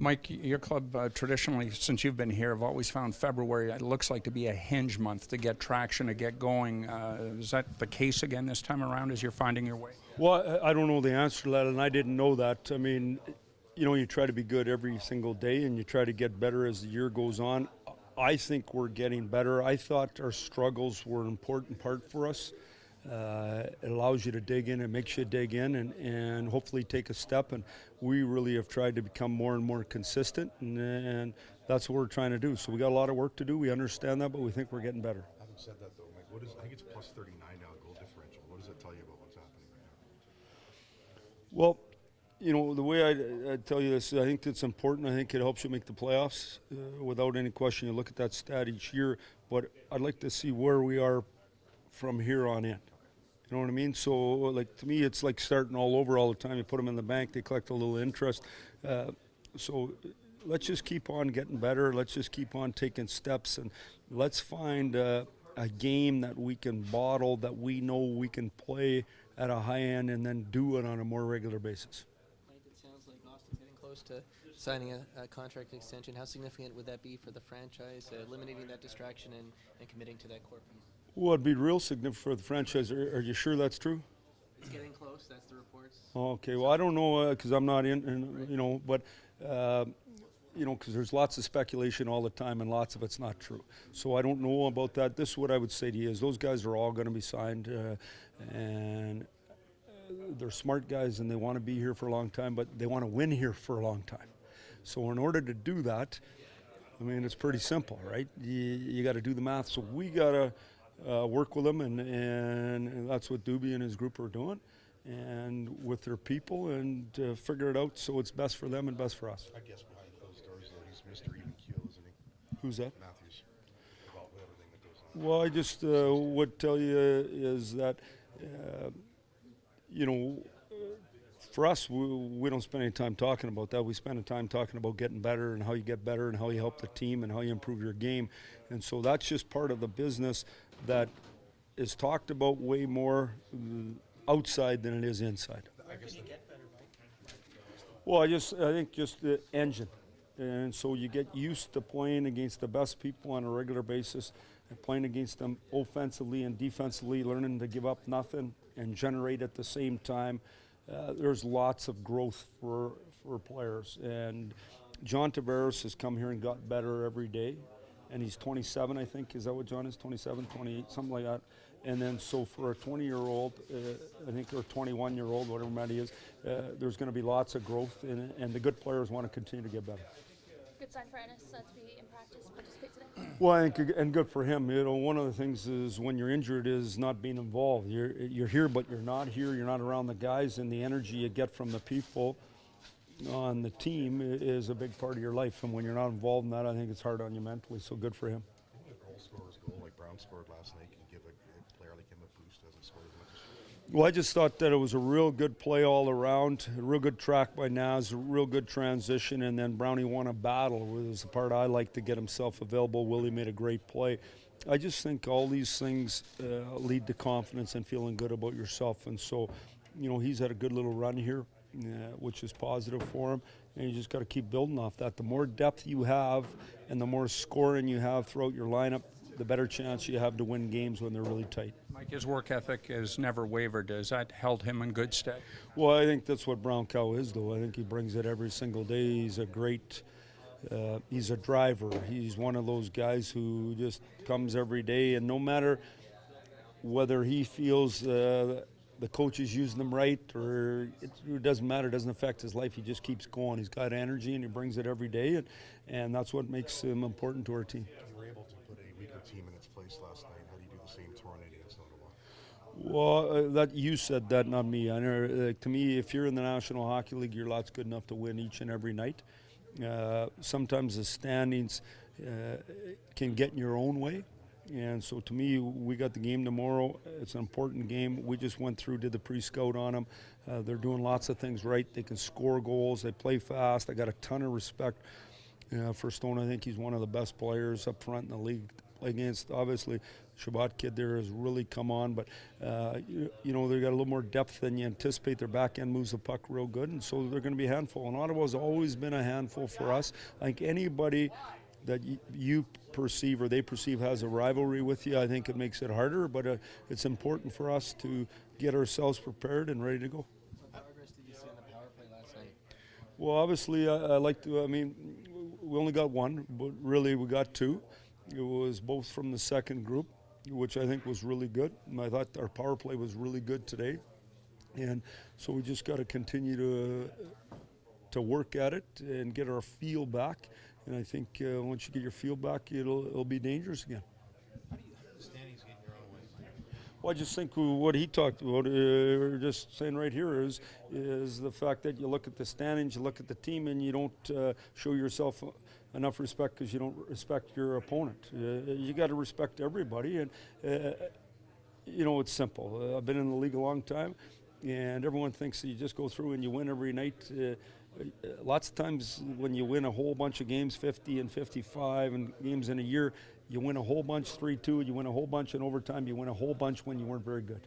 Mike, your club traditionally, since you've been here, have always found February, it looks like to be a hinge month to get traction, to get going. Is that the case again this time around as you're finding your way? Well, I don't know the answer to that, and I didn't know that. I mean, you try to be good every single day, and you try to get better as the year goes on. I think we're getting better. I thought our struggles were an important part for us. It allows you to dig in, it makes you dig in and hopefully take a step, and we really have tried to become more and more consistent, and that's what we're trying to do. So we got a lot of work to do, we understand that, but we think we're getting better. Having said that though, Mike, I think it's plus 39 now goal differential. What does that tell you about what's happening right now? Well, the way I tell you this, I think it's important. I think it helps you make the playoffs without any question. You look at that stat each year, but I'd like to see where we are from here on in. You know what I mean? So, like, to me, it's like starting all over all the time. You put them in the bank, they collect a little interest. So let's just keep on getting better. Let's just keep on taking steps, and let's find a game that we can bottle, that we know we can play at a high end, and then do it on a more regular basis. Mike, it sounds like Austin's getting close to signing a contract extension. How significant would that be for the franchise, eliminating that distraction and committing to that core piece? Well, it'd be real significant for the franchise. Are you sure that's true? It's getting close. That's the reports. Okay. Well, I don't know because I'm not but because there's lots of speculation all the time and lots of it's not true. So I don't know about that. This is what I would say to you: is those guys are all going to be signed, and they're smart guys and they want to be here for a long time, but they want to win here for a long time. So in order to do that, I mean, it's pretty simple, right? You got to do the math. So we got to work with them, and that's what Doobie and his group are doing, and with their people, and figure it out so it's best for them and best for us. I guess behind closed doors, though, he's Mr. Even Keel, isn't he? Who's that? Matthews. About everything that goes on. Well, I just would tell you is that, for us, we don't spend any time talking about that. We spend time talking about getting better and how you get better and how you help the team and how you improve your game. And so that's just part of the business that is talked about way more outside than it is inside. Where can you get better, Mike? Well, I think just the engine. And so you get used to playing against the best people on a regular basis and playing against them offensively and defensively, learning to give up nothing and generate at the same time. There's lots of growth for players, and John Tavares has come here and got better every day, and he's 27, I think. Is that what John is? 27, 28, something like that. And then so for a 20-year-old, I think, or 21-year-old, whatever Matty is, there's going to be lots of growth, and the good players want to continue to get better. Good sign for Ennis to be in practice, participate today. Well, I think, and good for him. One of the things is when you're injured is not being involved. You're here, but you're not here. You're not around the guys, and the energy you get from the people on the team is a big part of your life. And when you're not involved in that, I think it's hard on you mentally. So good for him. A goal scorer's goal like Brown scored last night can give a player like him a boost, hasn't scored as much as. Well, I just thought that it was a real good play all around, a real good track by Naz, a real good transition, and then Brownie won a battle, which was the part I like to get himself available. Willie made a great play. I just think all these things lead to confidence and feeling good about yourself, and so, he's had a good little run here, which is positive for him, and you just got to keep building off that. The more depth you have and the more scoring you have throughout your lineup, the better chance you have to win games when they're really tight. Mike, his work ethic has never wavered. Has that held him in good stead? Well, I think that's what Brown Cow is, though. I think he brings it every single day. He's a great, he's a driver. He's one of those guys who just comes every day, and no matter whether he feels the coach is using him right or it doesn't matter, it doesn't affect his life. He just keeps going. He's got energy, and he brings it every day, and that's what makes him important to our team. You were able to put a weaker team in its place last night. How do you do the same tomorrow night against Ottawa? Well, that you said that, not me. I know, to me, if you're in the National Hockey League, your lot's good enough to win each and every night. Sometimes the standings can get in your own way. And so to me, we got the game tomorrow. It's an important game. We just went through, did the pre-scout on them. They're doing lots of things right. They can score goals. They play fast. I got a ton of respect for Stone. I think he's one of the best players up front in the league against, obviously, Shabbat kid there has really come on, but you know, they got a little more depth than you anticipate. Their back end moves the puck real good, and so they're going to be a handful. And Ottawa's always been a handful for us. I think anybody that you perceive or they perceive has a rivalry with you, I think it makes it harder, but it's important for us to get ourselves prepared and ready to go. What progress did you see on the power play last night? Well, obviously, I like to, I mean, we only got one, but really we got two. It was both from the second group, which I think was really good. And I thought our power play was really good today. And so we just got to continue to work at it and get our feel back. And I think once you get your feel back, it'll be dangerous again. How do the standings get in your own way? Well, I just think what he talked about, just saying right here, is the fact that you look at the standings, you look at the team, and you don't show yourself enough respect because you don't respect your opponent. You got to respect everybody, and you know, it's simple. I've been in the league a long time, and everyone thinks that you just go through and you win every night. Lots of times when you win a whole bunch of games, 50 and 55 and games in a year, you win a whole bunch 3-2, you win a whole bunch in overtime, you win a whole bunch when you weren't very good.